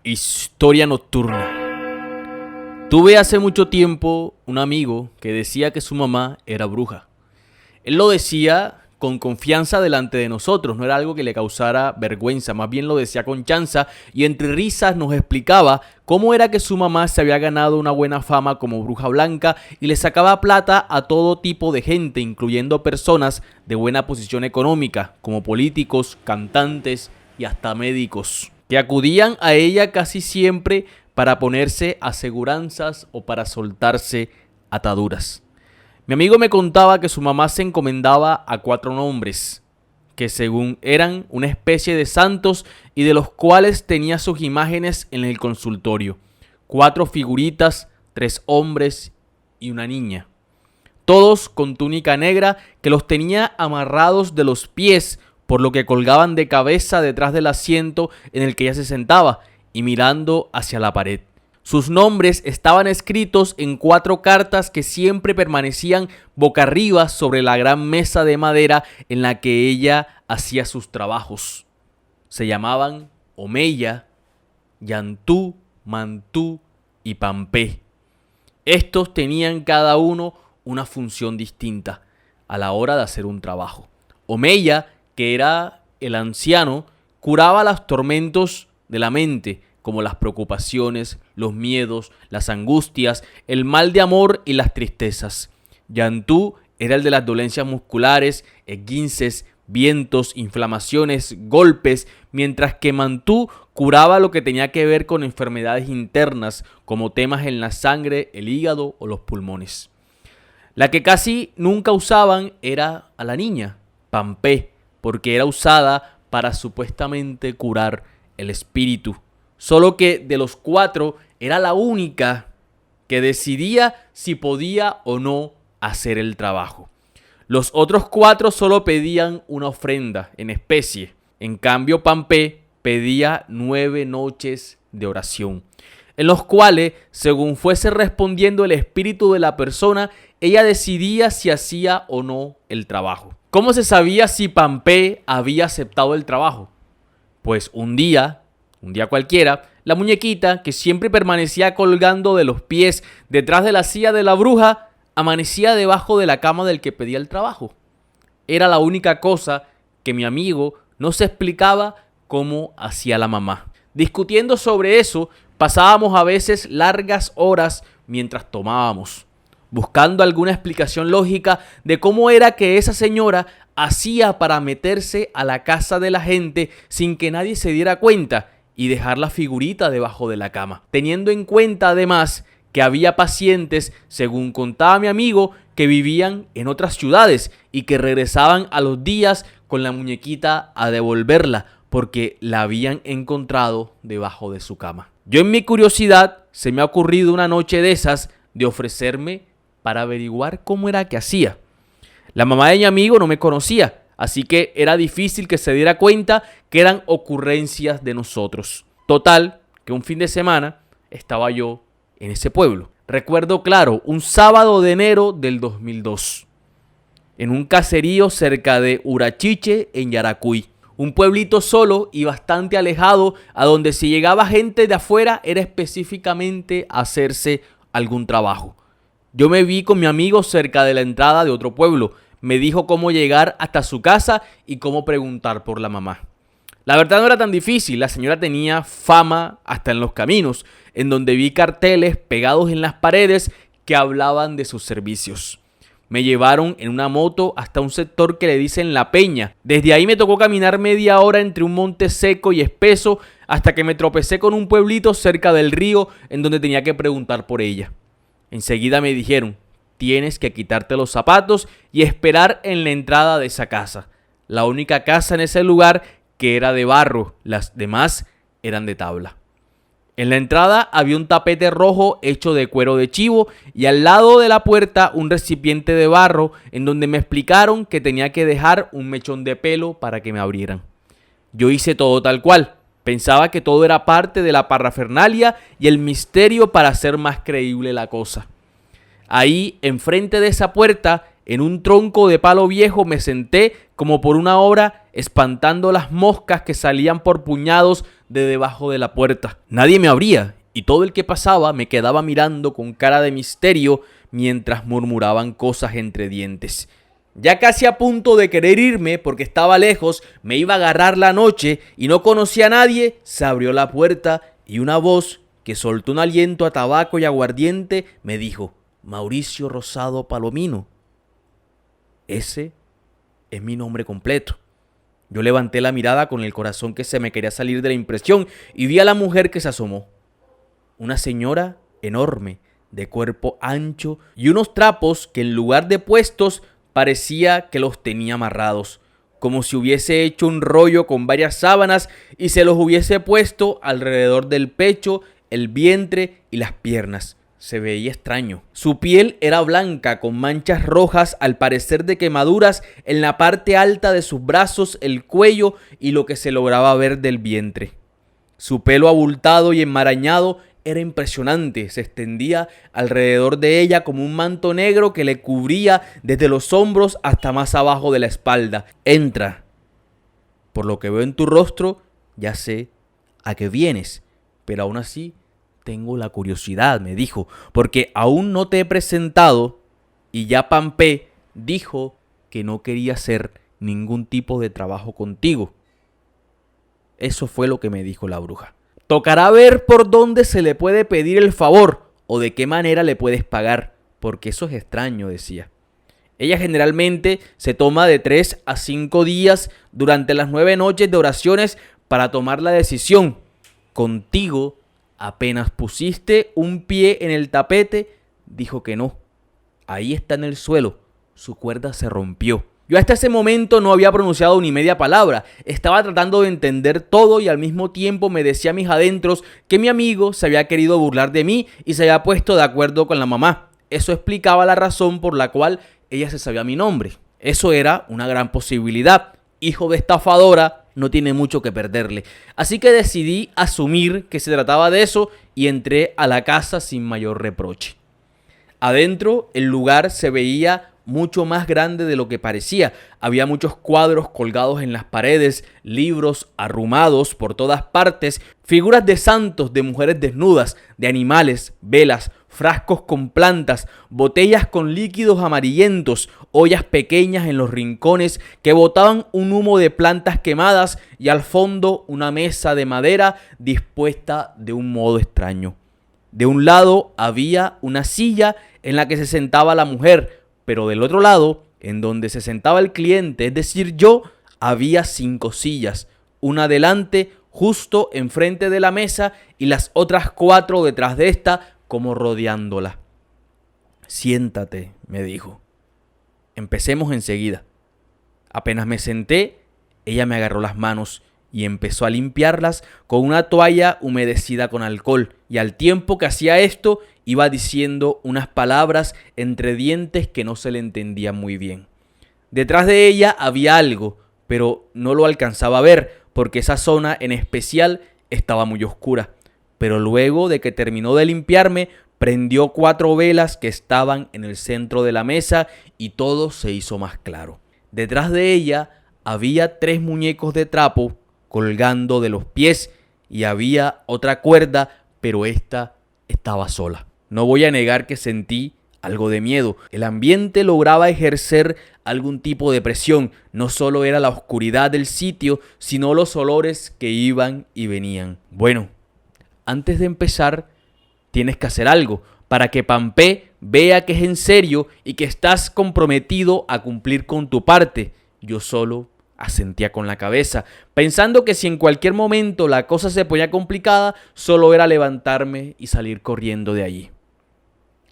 Historia nocturna. Tuve hace mucho tiempo un amigo que decía que su mamá era bruja. Él lo decía con confianza delante de nosotros, no era algo que le causara vergüenza, más bien lo decía con chanza y entre risas nos explicaba cómo era que su mamá se había ganado una buena fama como bruja blanca y le sacaba plata a todo tipo de gente, incluyendo personas de buena posición económica, como políticos, cantantes y hasta médicos, que acudían a ella casi siempre para ponerse aseguranzas o para soltarse ataduras. Mi amigo me contaba que su mamá se encomendaba a 4 nombres, que según eran una especie de santos y de los cuales tenía sus imágenes en el consultorio. 4 figuritas, 3 hombres y una niña. Todos con túnica negra que los tenía amarrados de los pies, por lo que colgaban de cabeza detrás del asiento en el que ella se sentaba y mirando hacia la pared. Sus nombres estaban escritos en 4 cartas que siempre permanecían boca arriba sobre la gran mesa de madera en la que ella hacía sus trabajos. Se llamaban Omeya, Yantú, Mantú y Pampé. Estos tenían cada uno una función distinta a la hora de hacer un trabajo. Omeya, que era el anciano, curaba los tormentos de la mente, como las preocupaciones, los miedos, las angustias, el mal de amor y las tristezas. Yantú era el de las dolencias musculares, esguinces, vientos, inflamaciones, golpes, mientras que Mantú curaba lo que tenía que ver con enfermedades internas, como temas en la sangre, el hígado o los pulmones. La que casi nunca usaban era a la niña, Pampé, porque era usada para supuestamente curar el espíritu. Solo que de los 4 era la única que decidía si podía o no hacer el trabajo. Los otros 4 solo pedían una ofrenda en especie. En cambio, Pampé pedía 9 noches de oración, en los cuales, según fuese respondiendo el espíritu de la persona, ella decidía si hacía o no el trabajo. ¿Cómo se sabía si Pampé había aceptado el trabajo? Pues un día cualquiera, la muñequita, que siempre permanecía colgando de los pies detrás de la silla de la bruja, amanecía debajo de la cama del que pedía el trabajo. Era la única cosa que mi amigo no se explicaba cómo hacía la mamá. Discutiendo sobre eso, pasábamos a veces largas horas mientras tomábamos, buscando alguna explicación lógica de cómo era que esa señora hacía para meterse a la casa de la gente sin que nadie se diera cuenta y dejar la figurita debajo de la cama, teniendo en cuenta además que había pacientes, según contaba mi amigo, que vivían en otras ciudades y que regresaban a los días con la muñequita a devolverla porque la habían encontrado debajo de su cama. Yo en mi curiosidad se me ha ocurrido una noche de esas de ofrecerme para averiguar cómo era que hacía. La mamá de mi amigo no me conocía, así que era difícil que se diera cuenta que eran ocurrencias de nosotros. Total, que un fin de semana estaba yo en ese pueblo. Recuerdo claro, un sábado de enero del 2002, en un caserío cerca de Urachiche, en Yaracuy. Un pueblito solo y bastante alejado, a donde si llegaba gente de afuera era específicamente a hacerse algún trabajo. Yo me vi con mi amigo cerca de la entrada de otro pueblo. Me dijo cómo llegar hasta su casa y cómo preguntar por la mamá. La verdad no era tan difícil, la señora tenía fama hasta en los caminos, en donde vi carteles pegados en las paredes que hablaban de sus servicios. Me llevaron en una moto hasta un sector que le dicen La Peña. Desde ahí me tocó caminar media hora entre un monte seco y espeso hasta que me tropecé con un pueblito cerca del río en donde tenía que preguntar por ella. Enseguida me dijeron: tienes que quitarte los zapatos y esperar en la entrada de esa casa. La única casa en ese lugar que era de barro, las demás eran de tabla. En la entrada había un tapete rojo hecho de cuero de chivo y al lado de la puerta un recipiente de barro en donde me explicaron que tenía que dejar un mechón de pelo para que me abrieran. Yo hice todo tal cual. Pensaba que todo era parte de la parafernalia y el misterio para hacer más creíble la cosa. Ahí, enfrente de esa puerta, en un tronco de palo viejo, me senté como por una hora espantando las moscas que salían por puñados de debajo de la puerta. Nadie me abría y todo el que pasaba me quedaba mirando con cara de misterio mientras murmuraban cosas entre dientes. Ya casi a punto de querer irme porque estaba lejos, me iba a agarrar la noche y no conocía a nadie, se abrió la puerta y una voz que soltó un aliento a tabaco y aguardiente me dijo: Mauricio Rosado Palomino. Ese es mi nombre completo. Yo levanté la mirada con el corazón que se me quería salir de la impresión y vi a la mujer que se asomó. Una señora enorme, de cuerpo ancho y unos trapos que en lugar de puestos parecía que los tenía amarrados, como si hubiese hecho un rollo con varias sábanas y se los hubiese puesto alrededor del pecho, el vientre y las piernas. Se veía extraño. Su piel era blanca con manchas rojas, al parecer de quemaduras en la parte alta de sus brazos, el cuello y lo que se lograba ver del vientre. Su pelo abultado y enmarañado era impresionante, se extendía alrededor de ella como un manto negro que le cubría desde los hombros hasta más abajo de la espalda. Entra. Por lo que veo en tu rostro, ya sé a qué vienes, pero aún así tengo la curiosidad, me dijo, porque aún no te he presentado y ya Pampé dijo que no quería hacer ningún tipo de trabajo contigo. Eso fue lo que me dijo la bruja. Tocará ver por dónde se le puede pedir el favor o de qué manera le puedes pagar, porque eso es extraño, decía. Ella generalmente se toma de 3 a 5 días durante las 9 noches de oraciones para tomar la decisión. Contigo, apenas pusiste un pie en el tapete, dijo que no. Ahí está en el suelo, su cuerda se rompió. Yo hasta ese momento no había pronunciado ni media palabra, estaba tratando de entender todo y al mismo tiempo me decía a mis adentros que mi amigo se había querido burlar de mí y se había puesto de acuerdo con la mamá. Eso explicaba la razón por la cual ella se sabía mi nombre. Eso era una gran posibilidad. Hijo de estafadora, no tiene mucho que perderle. Así que decidí asumir que se trataba de eso y entré a la casa sin mayor reproche. Adentro el lugar se veía mucho más grande de lo que parecía. Había muchos cuadros colgados en las paredes, libros arrumados por todas partes, figuras de santos, de mujeres desnudas, de animales, velas, frascos con plantas, botellas con líquidos amarillentos, ollas pequeñas en los rincones que botaban un humo de plantas quemadas y al fondo una mesa de madera dispuesta de un modo extraño. De un lado había una silla en la que se sentaba la mujer, pero del otro lado, en donde se sentaba el cliente, es decir, yo, había 5 sillas, una delante, justo enfrente de la mesa, y las otras 4 detrás de esta, como rodeándola. Siéntate, me dijo. Empecemos enseguida. Apenas me senté, ella me agarró las manos y empezó a limpiarlas con una toalla humedecida con alcohol, y al tiempo que hacía esto, iba diciendo unas palabras entre dientes que no se le entendían muy bien. Detrás de ella había algo, pero no lo alcanzaba a ver porque esa zona en especial estaba muy oscura. Pero luego de que terminó de limpiarme, prendió 4 velas que estaban en el centro de la mesa y todo se hizo más claro. Detrás de ella había 3 muñecos de trapo colgando de los pies y había otra cuerda, pero esta estaba sola. No voy a negar que sentí algo de miedo. El ambiente lograba ejercer algún tipo de presión. No solo era la oscuridad del sitio, sino los olores que iban y venían. Bueno, antes de empezar, tienes que hacer algo para que Pampé vea que es en serio y que estás comprometido a cumplir con tu parte. Yo solo asentía con la cabeza, pensando que si en cualquier momento la cosa se ponía complicada, solo era levantarme y salir corriendo de allí.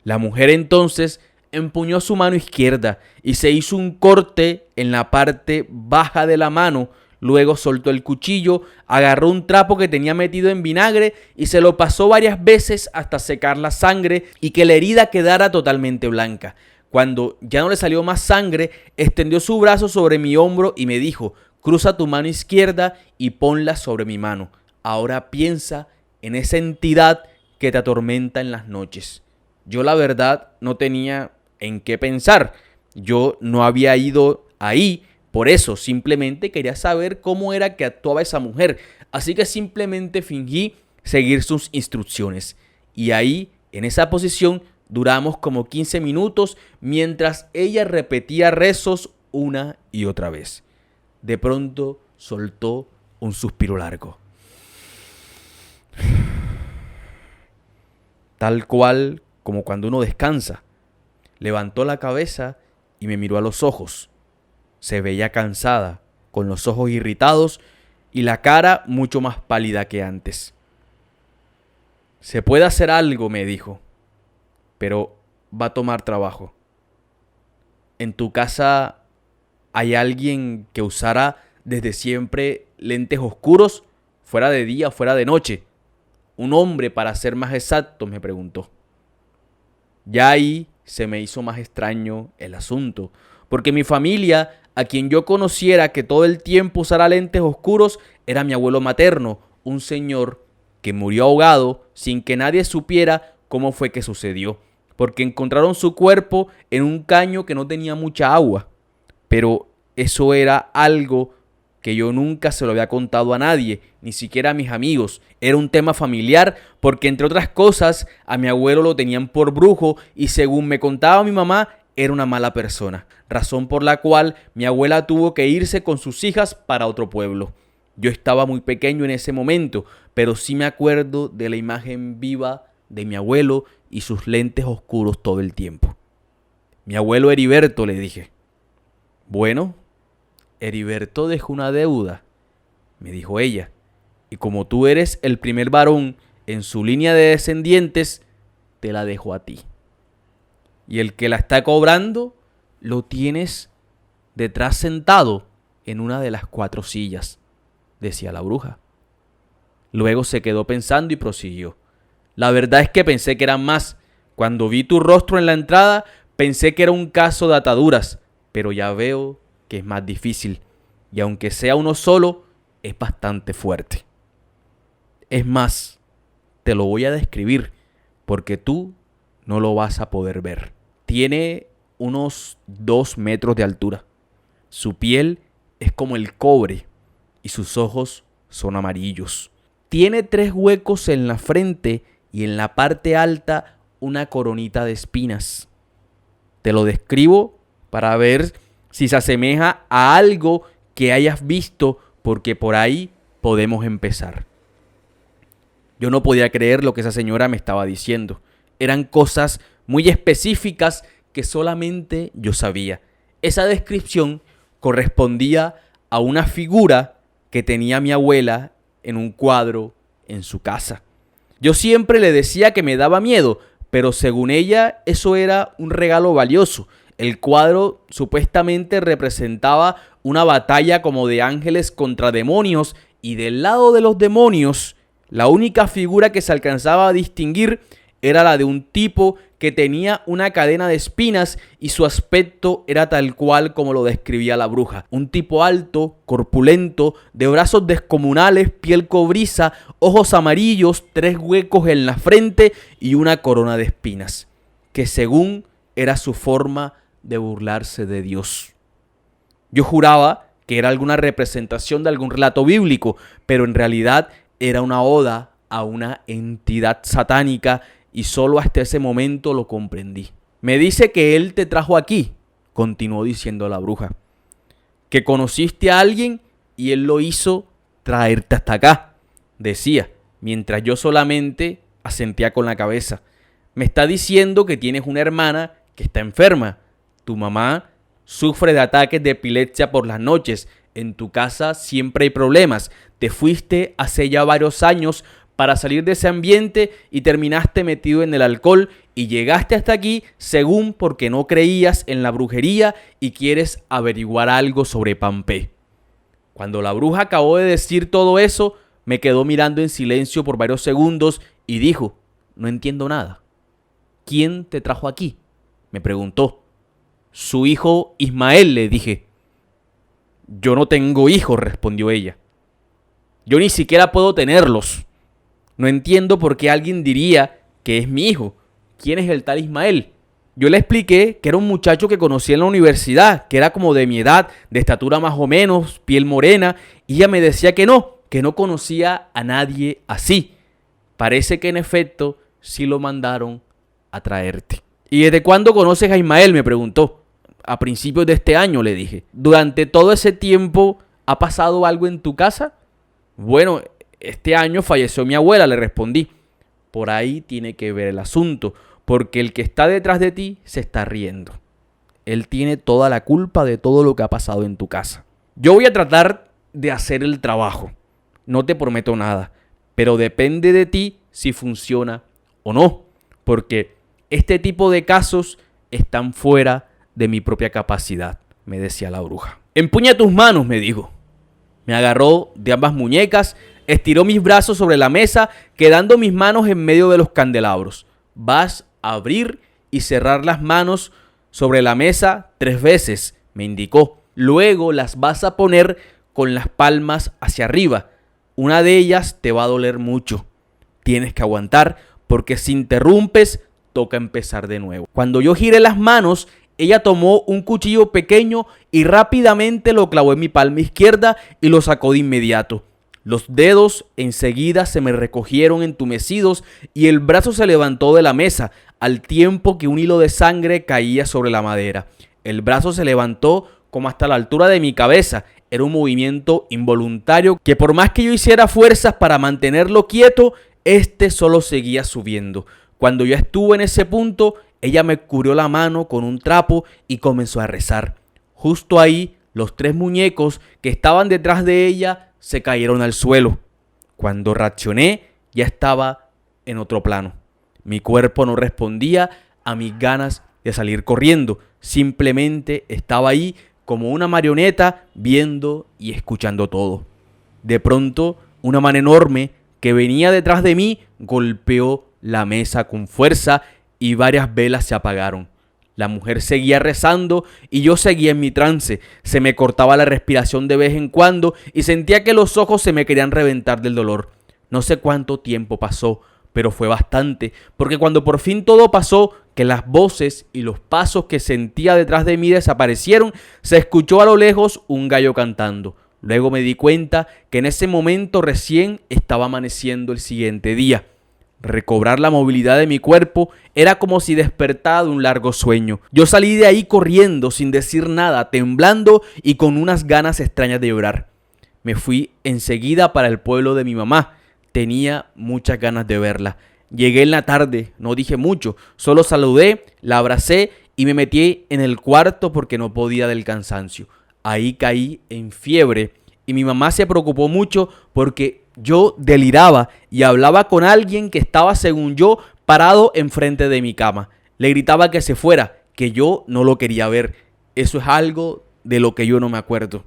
La mujer entonces empuñó su mano izquierda y se hizo un corte en la parte baja de la mano. Luego soltó el cuchillo, agarró un trapo que tenía metido en vinagre y se lo pasó varias veces hasta secar la sangre y que la herida quedara totalmente blanca. Cuando ya no le salió más sangre, extendió su brazo sobre mi hombro y me dijo: cruza tu mano izquierda y ponla sobre mi mano. Ahora piensa en esa entidad que te atormenta en las noches. Yo la verdad no tenía en qué pensar. Yo no había ido ahí por eso. Simplemente quería saber cómo era que actuaba esa mujer. así que simplemente fingí seguir sus instrucciones. Y ahí, en esa posición, duramos como 15 minutos mientras ella repetía rezos una y otra vez. De pronto soltó un suspiro largo. Tal cual como cuando uno descansa. Levantó la cabeza y me miró a los ojos. Se veía cansada, con los ojos irritados y la cara mucho más pálida que antes. Se puede hacer algo, me dijo, pero va a tomar trabajo. ¿En tu casa hay alguien que usara desde siempre lentes oscuros, fuera de día o fuera de noche? Un hombre, para ser más exacto, me preguntó. Ya ahí se me hizo más extraño el asunto, porque mi familia, a quien yo conociera que todo el tiempo usara lentes oscuros, era mi abuelo materno, un señor que murió ahogado sin que nadie supiera cómo fue que sucedió, porque encontraron su cuerpo en un caño que no tenía mucha agua. Pero eso era algo que yo nunca se lo había contado a nadie, ni siquiera a mis amigos. Era un tema familiar porque, entre otras cosas, a mi abuelo lo tenían por brujo y, según me contaba mi mamá, era una mala persona, razón por la cual mi abuela tuvo que irse con sus hijas para otro pueblo. Yo estaba muy pequeño en ese momento, pero sí me acuerdo de la imagen viva de mi abuelo y sus lentes oscuros todo el tiempo. Mi abuelo Heriberto, le dije. Bueno, Heriberto dejó una deuda, me dijo ella, y como tú eres el primer varón en su línea de descendientes, te la dejo a ti. Y el que la está cobrando, lo tienes detrás sentado en una de las 4 sillas, decía la bruja. Luego se quedó pensando y prosiguió. La verdad es que pensé que eran más. Cuando vi tu rostro en la entrada, pensé que era un caso de ataduras, pero ya veo que es más difícil. Y aunque sea uno solo, es bastante fuerte. Es más, te lo voy a describir, porque tú no lo vas a poder ver. Tiene unos 2 metros de altura. Su piel es como el cobre y sus ojos son amarillos. Tiene 3 huecos en la frente y en la parte alta una coronita de espinas. Te lo describo para ver si se asemeja a algo que hayas visto, porque por ahí podemos empezar. Yo no podía creer lo que esa señora me estaba diciendo. Eran cosas muy específicas que solamente yo sabía. Esa descripción correspondía a una figura que tenía mi abuela en un cuadro en su casa. Yo siempre le decía que me daba miedo, pero según ella eso era un regalo valioso. El cuadro supuestamente representaba una batalla como de ángeles contra demonios, y del lado de los demonios la única figura que se alcanzaba a distinguir era la de un tipo que tenía una cadena de espinas y su aspecto era tal cual como lo describía la bruja. Un tipo alto, corpulento, de brazos descomunales, piel cobriza, ojos amarillos, 3 huecos en la frente y una corona de espinas, que según era su forma de burlarse de Dios. Yo juraba que era alguna representación de algún relato bíblico, pero en realidad era una oda a una entidad satánica, y solo hasta ese momento lo comprendí. Me dice que él te trajo aquí, continuó diciendo la bruja, que conociste a alguien y él lo hizo traerte hasta acá, decía, mientras yo solamente asentía con la cabeza. Me está diciendo que tienes una hermana que está enferma. Tu mamá sufre de ataques de epilepsia por las noches. En tu casa siempre hay problemas. Te fuiste hace ya varios años para salir de ese ambiente y terminaste metido en el alcohol y llegaste hasta aquí según porque no creías en la brujería y quieres averiguar algo sobre Pampé. Cuando la bruja acabó de decir todo eso, me quedó mirando en silencio por varios segundos y dijo: no entiendo nada. ¿Quién te trajo aquí?, me preguntó. Su hijo Ismael, le dije. Yo no tengo hijos, respondió ella. Yo ni siquiera puedo tenerlos. No entiendo por qué alguien diría que es mi hijo. ¿Quién es el tal Ismael? Yo le expliqué que era un muchacho que conocí en la universidad, que era como de mi edad, de estatura más o menos, piel morena, y ella me decía que no, que no conocía a nadie así. Parece que en efecto sí lo mandaron a traerte. ¿Y desde cuándo conoces a Ismael?, me preguntó. A principios de este año, le dije. ¿Durante todo ese tiempo ha pasado algo en tu casa? Bueno, este año falleció mi abuela, le respondí. Por ahí tiene que ver el asunto, porque el que está detrás de ti se está riendo. Él tiene toda la culpa de todo lo que ha pasado en tu casa. Yo voy a tratar de hacer el trabajo. No te prometo nada, pero depende de ti si funciona o no, porque este tipo de casos están fuera de mi propia capacidad, me decía la bruja. Empuña tus manos, me dijo. Me agarró de ambas muñecas, estiró mis brazos sobre la mesa, quedando mis manos en medio de los candelabros. Vas a abrir y cerrar las manos sobre la mesa 3 veces, me indicó. Luego las vas a poner con las palmas hacia arriba. Una de ellas te va a doler mucho. Tienes que aguantar porque si interrumpes, toca empezar de nuevo. Cuando yo giré las manos, ella tomó un cuchillo pequeño y rápidamente lo clavó en mi palma izquierda y lo sacó de inmediato. Los dedos enseguida se me recogieron entumecidos y el brazo se levantó de la mesa al tiempo que un hilo de sangre caía sobre la madera. El brazo se levantó como hasta la altura de mi cabeza. Era un movimiento involuntario que por más que yo hiciera fuerzas para mantenerlo quieto, este solo seguía subiendo. Cuando yo estuve en ese punto, ella me cubrió la mano con un trapo y comenzó a rezar. Justo ahí, los 3 muñecos que estaban detrás de ella se cayeron al suelo. Cuando reaccioné, ya estaba en otro plano. Mi cuerpo no respondía a mis ganas de salir corriendo. Simplemente estaba ahí como una marioneta viendo y escuchando todo. De pronto, una mano enorme que venía detrás de mí golpeó la mesa con fuerza y varias velas se apagaron. La mujer seguía rezando y yo seguía en mi trance. Se me cortaba la respiración de vez en cuando y sentía que los ojos se me querían reventar del dolor. No sé cuánto tiempo pasó, pero fue bastante, porque cuando por fin todo pasó, que las voces y los pasos que sentía detrás de mí desaparecieron, se escuchó a lo lejos un gallo cantando. Luego me di cuenta que en ese momento recién estaba amaneciendo el siguiente día. Recobrar la movilidad de mi cuerpo era como si despertara de un largo sueño. Yo salí de ahí corriendo sin decir nada, temblando y con unas ganas extrañas de llorar. Me fui enseguida para el pueblo de mi mamá. Tenía muchas ganas de verla. Llegué en la tarde, no dije mucho, solo saludé, la abracé y me metí en el cuarto porque no podía del cansancio. Ahí caí en fiebre y mi mamá se preocupó mucho porque yo deliraba y hablaba con alguien que estaba, según yo, parado enfrente de mi cama. Le gritaba que se fuera, que yo no lo quería ver. Eso es algo de lo que yo no me acuerdo.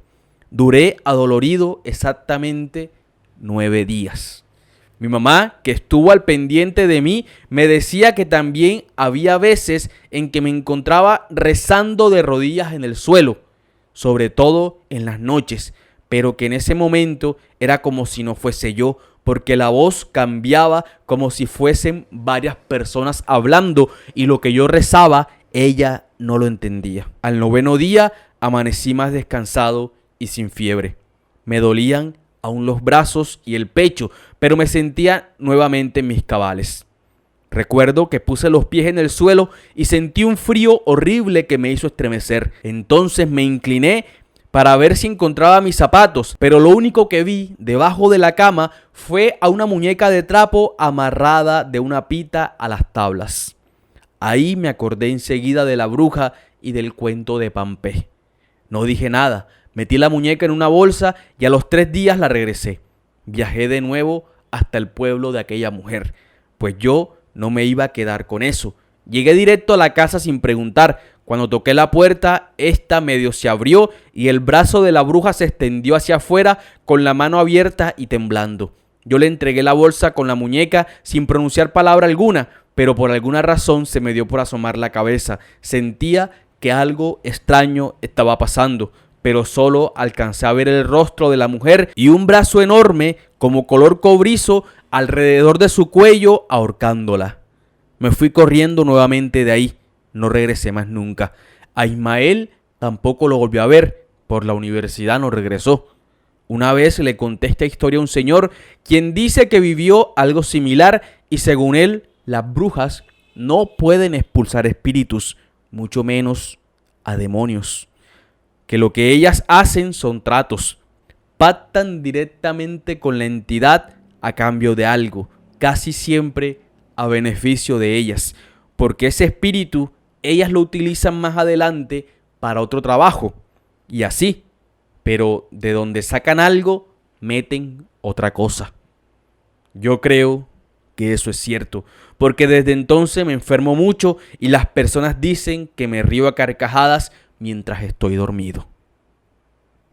Duré adolorido exactamente 9 días. Mi mamá, que estuvo al pendiente de mí, me decía que también había veces en que me encontraba rezando de rodillas en el suelo, sobre todo en las noches, pero que en ese momento era como si no fuese yo, porque la voz cambiaba como si fuesen varias personas hablando y lo que yo rezaba, ella no lo entendía. Al 9º día amanecí más descansado y sin fiebre. Me dolían aún los brazos y el pecho, pero me sentía nuevamente en mis cabales. Recuerdo que puse los pies en el suelo y sentí un frío horrible que me hizo estremecer. Entonces me incliné para ver si encontraba mis zapatos, pero lo único que vi debajo de la cama fue a una muñeca de trapo amarrada de una pita a las tablas. Ahí me acordé enseguida de la bruja y del cuento de Pampé. No dije nada, metí la muñeca en una bolsa y a los 3 días la regresé. Viajé de nuevo hasta el pueblo de aquella mujer, pues yo no me iba a quedar con eso. Llegué directo a la casa sin preguntar. Cuando toqué la puerta, esta medio se abrió y el brazo de la bruja se extendió hacia afuera con la mano abierta y temblando. Yo le entregué la bolsa con la muñeca sin pronunciar palabra alguna, pero por alguna razón se me dio por asomar la cabeza. Sentía que algo extraño estaba pasando, pero solo alcancé a ver el rostro de la mujer y un brazo enorme como color cobrizo alrededor de su cuello ahorcándola. Me fui corriendo nuevamente de ahí. No regresé más nunca. A Ismael tampoco lo volvió a ver. Por la universidad no regresó. Una vez le conté esta historia a un señor quien dice que vivió algo similar y según él, las brujas no pueden expulsar espíritus, mucho menos a demonios. Que lo que ellas hacen son tratos, pactan directamente con la entidad a cambio de algo, casi siempre a beneficio de ellas, porque ese espíritu ellas lo utilizan más adelante para otro trabajo y así, pero de donde sacan algo, meten otra cosa. Yo creo que eso es cierto, porque desde entonces me enfermo mucho y las personas dicen que me río a carcajadas mientras estoy dormido.